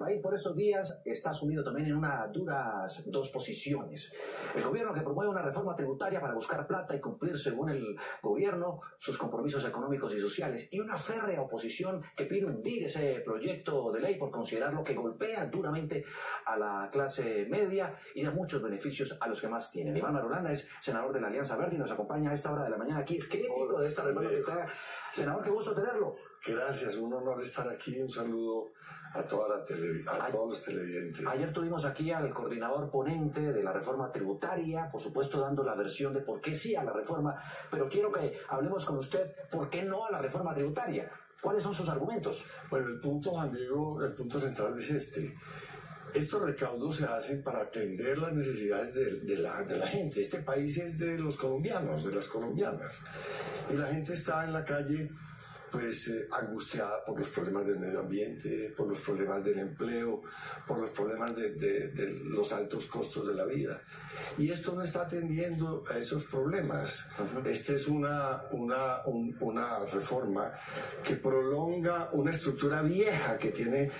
país por estos días está sumido también en unas duras dos posiciones. El gobierno que promueve una reforma tributaria para buscar plata y cumplir, según el gobierno, sus compromisos económicos y sociales, y una férrea oposición que pide hundir ese proyecto de ley por considerarlo que golpea duramente a la clase media y da muchos beneficios a los que más tienen. Iván Marulanda es senador de la Alianza Verde y nos acompaña a esta hora de la mañana aquí. Es crítico de esta reforma tributaria. Senador, qué gusto tenerlo. Gracias, un honor estar aquí. Un saludo a todos los televidentes. Ayer tuvimos aquí al coordinador ponente de la reforma tributaria, por supuesto dando la versión de por qué sí a la reforma, pero quiero que hablemos con usted por qué no a la reforma tributaria. ¿Cuáles son sus argumentos? Bueno, el punto, Juan Diego, el punto central es este. Estos recaudos se hacen para atender las necesidades de la gente. Este país es de los colombianos, de las colombianas. Y la gente está en la calle, pues, angustiada por los problemas del medio ambiente, por los problemas del empleo, por los problemas de los altos costos de la vida. Y esto no está atendiendo a esos problemas. Esta es una reforma que prolonga una estructura vieja que tiene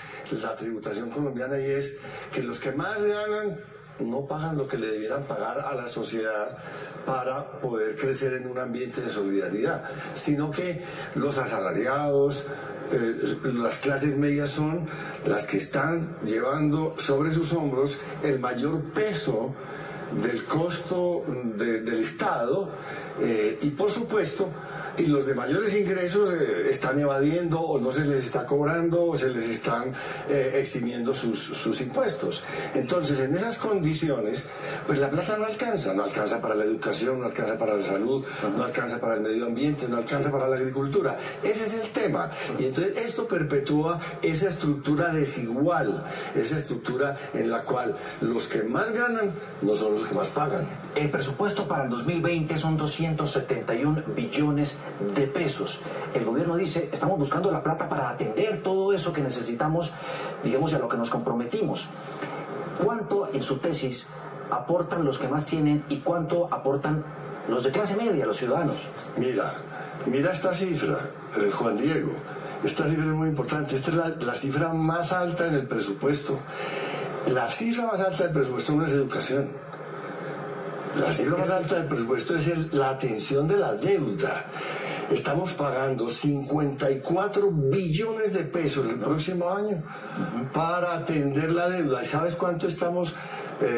la tributación colombiana, y es que los que más ganan no pagan lo que le debieran pagar a la sociedad para poder crecer en un ambiente de solidaridad, sino que los asalariados, las clases medias son las que están llevando sobre sus hombros el mayor peso del costo del Estado, y por supuesto, y los de mayores ingresos están evadiendo, o no se les está cobrando, o se les están eximiendo sus impuestos. Entonces, en esas condiciones, pues la plata no alcanza para la educación, no alcanza para la salud, no alcanza para el medio ambiente, no alcanza para la agricultura. Ese es el tema. Y entonces esto perpetúa esa estructura desigual, esa estructura en la cual los que más ganan no son los que más pagan. El presupuesto para el 2020 son 271 billones de pesos. El gobierno dice, estamos buscando la plata para atender todo eso que necesitamos, digamos, a lo que nos comprometimos. ¿Cuánto, en su tesis, aportan los que más tienen y cuánto aportan los de clase media, los ciudadanos? Mira esta cifra, Juan Diego. Esta cifra es muy importante. Esta es la cifra más alta en el presupuesto. La cifra más alta del presupuesto no es educación. La cifra más alta del presupuesto es la atención de la deuda. Estamos pagando 54 billones de pesos el próximo año para atender la deuda. ¿Y sabes cuánto estamos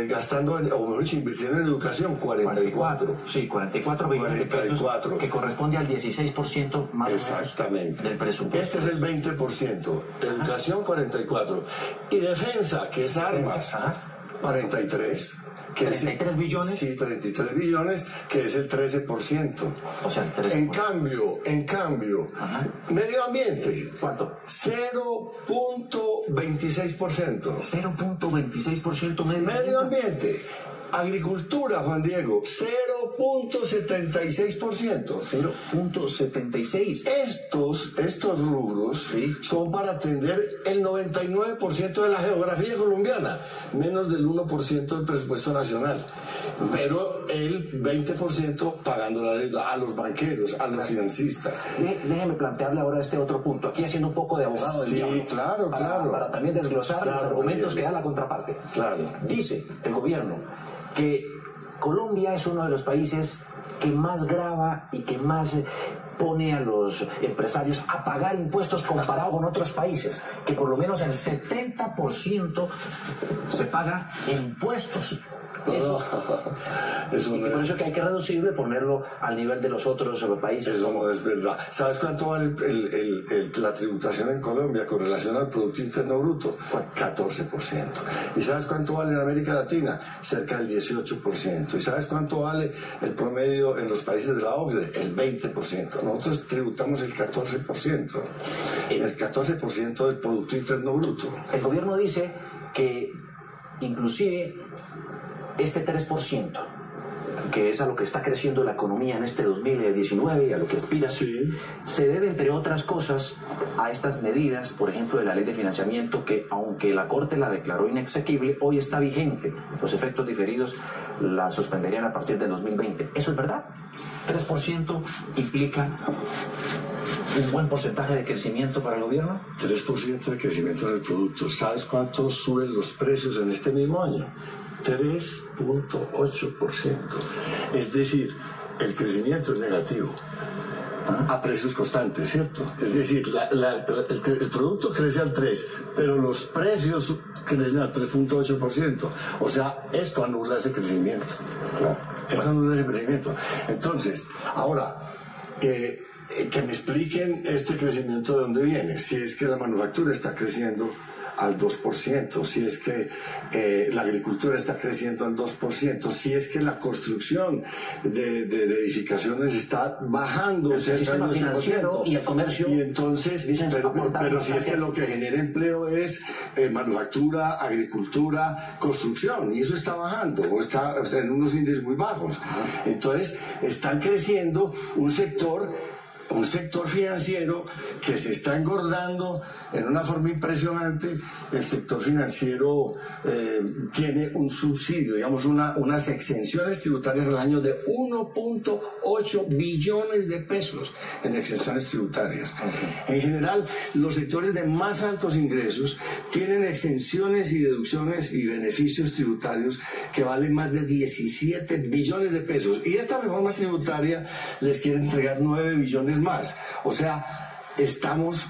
gastando, o mejor dicho, invirtiendo en educación? 44. Sí, 44 billones de pesos, que corresponde al 16% más exactamente o menos del presupuesto. Este es el 20%. Educación, 44. Y defensa, que es armas, 43. ¿33 billones? Sí, 33 billones, que es el 13%. O sea, el 13%. En cambio, medio ambiente. ¿Cuánto? 0.26%. 0.26% medio ambiente. Agricultura, Juan Diego, 0.76%. 0.76. Estos rubros son para atender el 99% de la geografía colombiana, menos del 1% del presupuesto nacional. Pero el 20% pagando la deuda a los banqueros, a los financistas. Déjeme plantearle ahora este otro punto, aquí haciendo un poco de abogado del diablo. Sí, claro. Para también desglosar los argumentos que da la contraparte. Claro. Dice el gobierno que Colombia es uno de los países que más grava y que más pone a los empresarios a pagar impuestos comparado con otros países, que por lo menos el 70% se paga en impuestos. Eso no es. Por eso que hay que reducirlo y ponerlo al nivel de los otros países. Eso no es verdad. ¿Sabes cuánto vale la tributación en Colombia con relación al Producto Interno Bruto? 14%. ¿Y sabes cuánto vale en América Latina? Cerca del 18%. ¿Y sabes cuánto vale el promedio en los países de la OCDE? El 20%. Nosotros tributamos el 14%. El 14% del Producto Interno Bruto. El gobierno dice que inclusive este 3%, que es a lo que está creciendo la economía en este 2019 y a lo que aspira, se debe, entre otras cosas, a estas medidas, por ejemplo, de la ley de financiamiento, que aunque la Corte la declaró inexequible, hoy está vigente. Los efectos diferidos la suspenderían a partir del 2020. ¿Eso es verdad? 3% implica un buen porcentaje de crecimiento para el gobierno? 3% de crecimiento en el producto. ¿Sabes cuánto suben los precios en este mismo año? 3.8%. Es decir, el crecimiento es negativo a precios constantes, ¿cierto? Es decir, el producto crece al 3%, pero los precios crecen al 3.8%. O sea, esto anula ese crecimiento. Esto anula ese crecimiento. Entonces, ahora, que me expliquen este crecimiento de dónde viene. Si es que la manufactura está creciendo al 2%, si es que la agricultura está creciendo al 2%, si es que la construcción de edificaciones está bajando el sistema financiero y el comercio, y entonces, pero si es que lo que genera empleo es manufactura, agricultura, construcción, y eso está bajando, o está en unos índices muy bajos. Entonces están creciendo un sector financiero que se está engordando en una forma impresionante. El sector financiero tiene un subsidio, digamos, unas exenciones tributarias al año de 1.8 billones de pesos en exenciones tributarias. En general, los sectores de más altos ingresos tienen exenciones y deducciones y beneficios tributarios que valen más de 17 billones de pesos. Y esta reforma tributaria les quiere entregar 9 billones más. O sea, estamos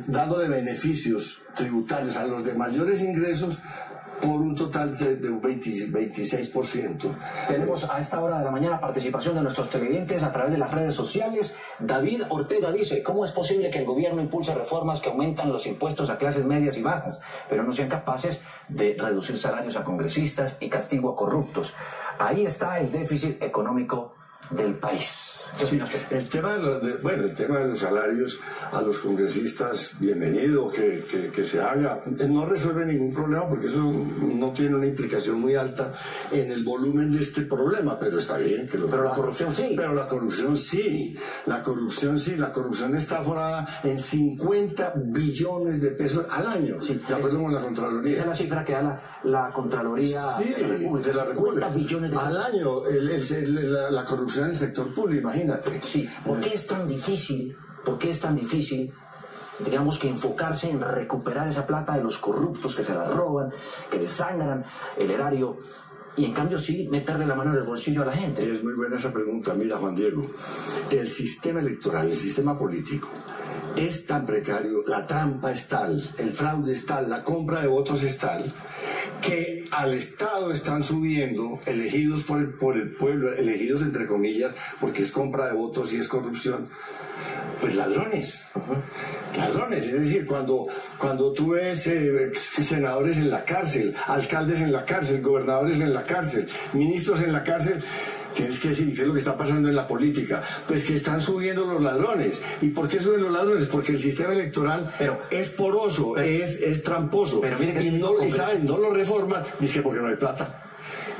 dándole beneficios tributarios a los de mayores ingresos por un total de un 26%. Tenemos a esta hora de la mañana participación de nuestros televidentes a través de las redes sociales. David Ortega dice: ¿cómo es posible que el gobierno impulse reformas que aumentan los impuestos a clases medias y bajas, pero no sean capaces de reducir salarios a congresistas y castigo a corruptos? Ahí está el déficit económico del país. ¿Qué opina usted? El tema de los salarios a los congresistas, bienvenido que se haga. No resuelve ningún problema porque eso no tiene una implicación muy alta en el volumen de este problema, pero está bien que lo Pero la corrupción sí. Pero la corrupción sí. La corrupción está forada en 50 billones de pesos al año. Sí, de acuerdo con la Contraloría. Esa es la cifra que da la Contraloría de la República. 50 billones de pesos al año. La corrupción en el sector público, imagínate. Sí, ¿por qué es tan difícil, digamos, que enfocarse en recuperar esa plata de los corruptos que se la roban, que desangran el erario, y en cambio sí meterle la mano en el bolsillo a la gente? Es muy buena esa pregunta. Mira, Juan Diego, el sistema electoral, el sistema político es tan precario, la trampa es tal, el fraude es tal, la compra de votos es tal, que al Estado están subiendo, elegidos por el pueblo, elegidos entre comillas, porque es compra de votos y es corrupción, pues ladrones. Ladrones, es decir, cuando tú ves senadores en la cárcel, alcaldes en la cárcel, gobernadores en la cárcel, ministros en la cárcel, tienes que decir, ¿qué es lo que está pasando en la política? Pues que están subiendo los ladrones. ¿Y por qué suben los ladrones? Porque el sistema electoral es poroso, es tramposo. Pero mire que no lo reforman, dice que porque no hay plata.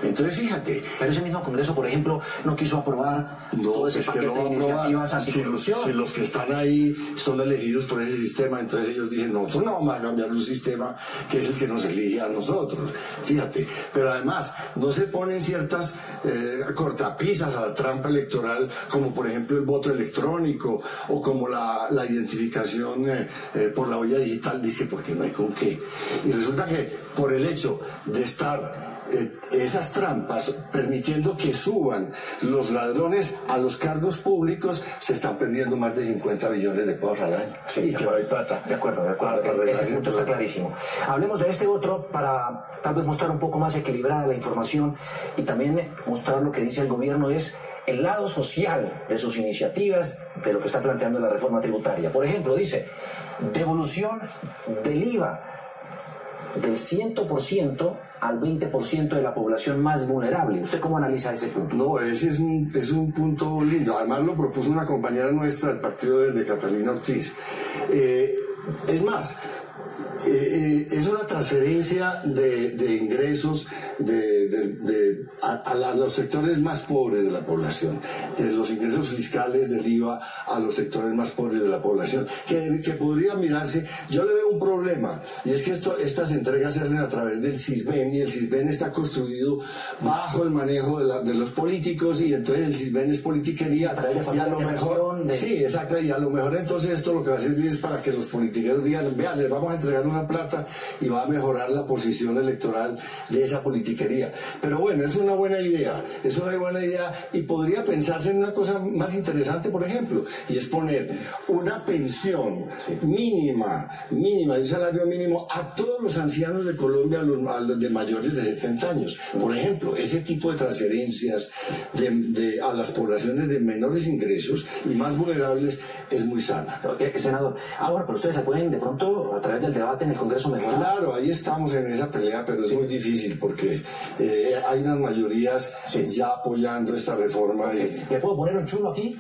Entonces, fíjate. Pero ese mismo Congreso, por ejemplo, no quiso aprobar todo ese paquete de iniciativas anticorrupción. Si los que están ahí son elegidos por ese sistema, entonces ellos dicen, nosotros no vamos a cambiar un sistema que es el que nos elige a nosotros. Fíjate. Pero además, no se ponen ciertas cortapisas a la trampa electoral, como por ejemplo el voto electrónico, o como la identificación por la huella digital, dice porque no hay con qué. Y resulta que por el hecho de estar esas trampas permitiendo que suban los ladrones a los cargos públicos, se están perdiendo más de 50 billones de pesos al año. Sí, que no hay plata. De acuerdo. Ese punto está clarísimo. Hablemos de este otro para tal vez mostrar un poco más equilibrada la información y también mostrar lo que dice el gobierno es el lado social de sus iniciativas, de lo que está planteando la reforma tributaria. Por ejemplo, dice devolución del IVA del 100% al 20% de la población más vulnerable. ¿Usted cómo analiza ese punto? No, ese es un punto lindo. Además lo propuso una compañera nuestra del partido de Catalina Ortiz. Es más, Es una transferencia de ingresos a los sectores más pobres de la población, de los ingresos fiscales del IVA a los sectores más pobres de la población, que podría mirarse. Yo le veo un problema, y es que estas entregas se hacen a través del CISBEN, y el CISBEN está construido bajo el manejo de los políticos, y entonces el CISBEN es politiquería, y a lo mejor, sí, exacto, y a lo mejor entonces esto lo que va a servir es para que los politiqueros digan, vean, les vamos a entregar una plata y va a mejorar la posición electoral de esa politiquería. Pero bueno, es una buena idea, y podría pensarse en una cosa más interesante, por ejemplo, y es poner una pensión mínima, de un salario mínimo a todos los ancianos de Colombia, a los de mayores de 70 años. Por ejemplo, ese tipo de transferencias a las poblaciones de menores ingresos y más vulnerables es muy sana. Senador, ahora, pero ustedes la pueden de pronto a través del debate en el Congreso mejorar. Claro, ahí estamos en esa pelea, pero es muy difícil porque hay unas mayorías ya apoyando esta reforma. ¿Le puedo poner un chulo aquí?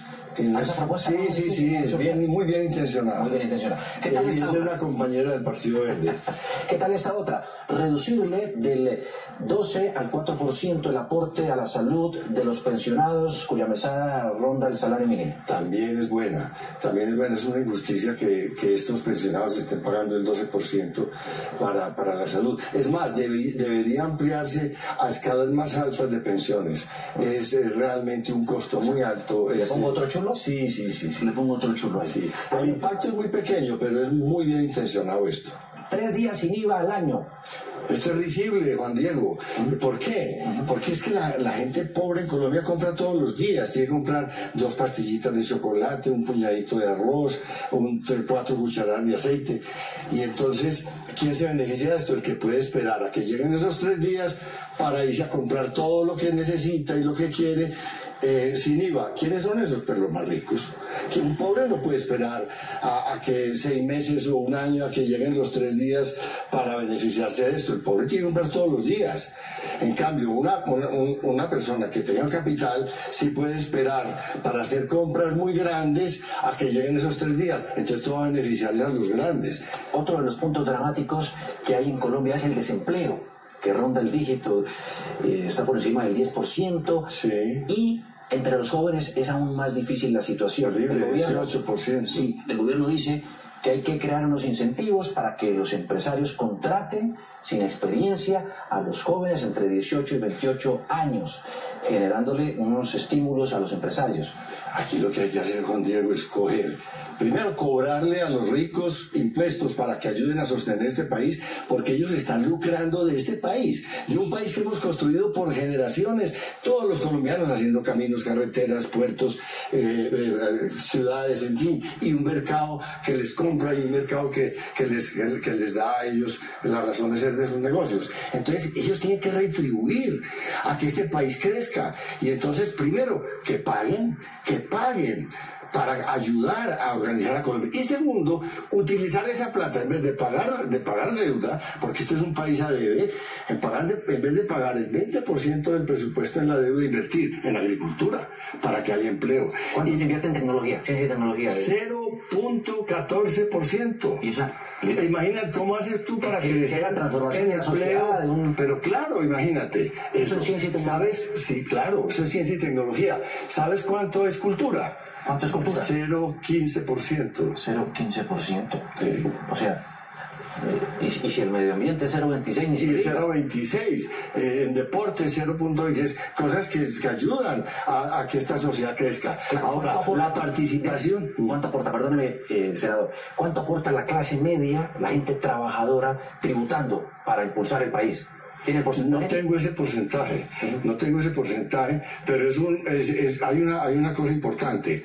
¿A esa propuesta? Sí, es muy bien intencionada. Muy bien intencionada. ¿Qué tal esta otra? Una compañera del Partido Verde. ¿Qué tal esta otra? Reducirle del 12 al 4% el aporte a la salud de los pensionados cuya mesada ronda el salario mínimo. También es buena. Es una injusticia que estos pensionados estén pagando el 12% para la salud. Es más, debería ampliarse a escalas más altas de pensiones. Es realmente un costo muy alto. ¿Le pongo otro chulo? Sí. Le pongo otro chulo ahí. Sí. El impacto es muy pequeño, pero es muy bien intencionado esto. 3 días sin IVA al año. Esto es risible, Juan Diego. ¿Por qué? Porque es que la gente pobre en Colombia compra todos los días. Tiene que comprar 2 pastillitas de chocolate, un puñadito de arroz, 4 cucharadas de aceite. Y entonces, ¿quién se beneficia de esto? El que puede esperar a que lleguen esos 3 días para irse a comprar todo lo que necesita y lo que quiere sin IVA. ¿Quiénes son esos? Pero los más ricos. Que un pobre no puede esperar a que 6 meses o un año a que lleguen los 3 días para beneficiarse de esto. El pobre tiene que comprar todos los días. En cambio, una persona que tenga capital sí puede esperar para hacer compras muy grandes a que lleguen esos 3 días. Entonces esto va a beneficiarse a los grandes. Otro de los puntos dramáticos que hay en Colombia es el desempleo, que ronda el dígito, está por encima del 10%. Sí. Y entre los jóvenes es aún más difícil la situación. Horrible, 18%. Sí, el gobierno dice que hay que crear unos incentivos para que los empresarios contraten sin experiencia a los jóvenes entre 18 y 28 años, generándole unos estímulos a los empresarios. Aquí lo que hay que hacer, Juan Diego, es primero cobrarle a los ricos impuestos para que ayuden a sostener este país, porque ellos están lucrando de este país, de un país que hemos construido por generaciones, todos los colombianos haciendo caminos, carreteras, puertos, ciudades, en fin, y un mercado que les compra y un mercado que les da a ellos la razón de ser de sus negocios. Entonces ellos tienen que retribuir a que este país crezca, y entonces primero que paguen para ayudar a organizar a Colombia. Y segundo, utilizar esa plata en vez de pagar deuda, porque este es un país a debe, en vez de pagar el 20% del presupuesto en la deuda, invertir en agricultura para que haya empleo. ¿Cuánto se invierte en tecnología? Ciencia y tecnología. 0.14%. Imagínate cómo haces tú para que sea la transformación de la sociedad. Pero claro, imagínate. Eso es ciencia y tecnología. ¿Sabes? Sí, claro, eso es ciencia y tecnología. ¿Sabes cuánto es cultura? ¿Cuánto es cultura? 0.15%. 0.15%. Sí. O sea, y si el medio ambiente es 0.26, ni siquiera. 0.26. En deporte 0.26. Cosas que ayudan a que esta sociedad crezca. Ahora, la participación. ¿Cuánto aporta? Perdóneme, senador. ¿Cuánto aporta la clase media, la gente trabajadora, tributando para impulsar el país? ¿Tiene porcentaje? No tengo ese porcentaje, pero hay una cosa importante.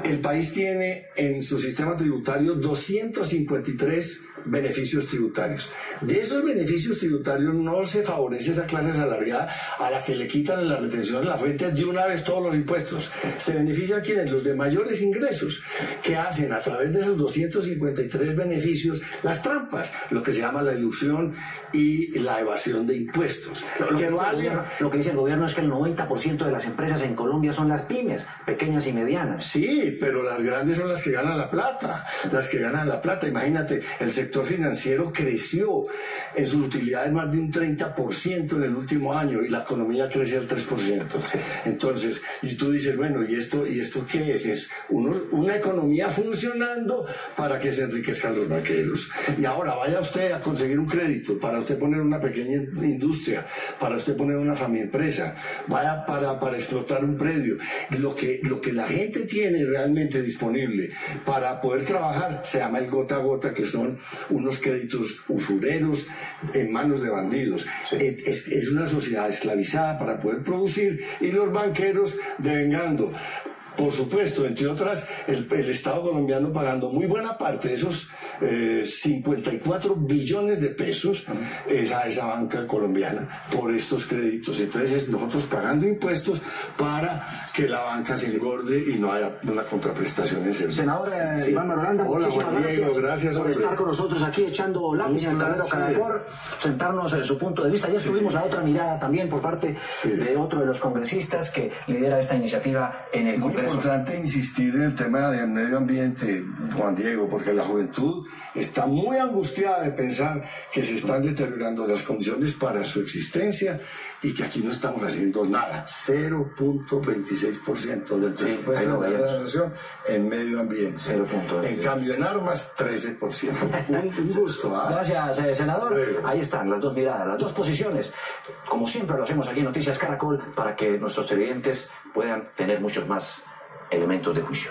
El país tiene en su sistema tributario 253 beneficios tributarios. De esos beneficios tributarios no se favorece esa clase asalariada a la que le quitan en la retención de la fuente de una vez todos los impuestos. Se benefician quienes, los de mayores ingresos, que hacen a través de esos 253 beneficios las trampas, lo que se llama la ilusión y la evasión de impuestos. Lo que dice el gobierno es que el 90% de las empresas en Colombia son las pymes, pequeñas y medianas. Sí, pero las grandes son las que ganan la plata, Imagínate, el sector financiero creció en sus utilidades más de un 30% en el último año y la economía crece al 3%. Entonces, y tú dices, bueno, ¿y esto qué es? Es una economía funcionando para que se enriquezcan los banqueros. Y ahora vaya usted a conseguir un crédito para usted poner una pequeña industria, para usted poner una familia empresa, vaya para explotar un predio. Lo que la gente tiene realmente disponible para poder trabajar se llama el gota a gota, que son unos créditos usureros en manos de bandidos. Sí. Es una sociedad esclavizada para poder producir y los banqueros devengando. Por supuesto, entre otras, el Estado colombiano pagando muy buena parte de esos 54 billones de pesos a esa banca colombiana por estos créditos. Entonces, nosotros pagando impuestos para que la banca se engorde y no haya una contraprestación en serio. Senador Iván Marulanda, muchísimas gracias por estar con nosotros aquí echando lápiz en el tablero Caracol, sentarnos en su punto de vista. Ya tuvimos la otra mirada también por parte de otro de los congresistas que lidera esta iniciativa en el Congreso. Es importante insistir en el tema del medio ambiente, Juan Diego, porque la juventud está muy angustiada de pensar que se están deteriorando las condiciones para su existencia y que aquí no estamos haciendo nada. 0.26% del presupuesto de la nación en medio ambiente. 0.26. En cambio, en armas, 13%. Un gusto. Gracias, senador. Ahí están las dos miradas, las dos posiciones. Como siempre lo hacemos aquí en Noticias Caracol, para que nuestros televidentes puedan tener muchos más elementos de juicio.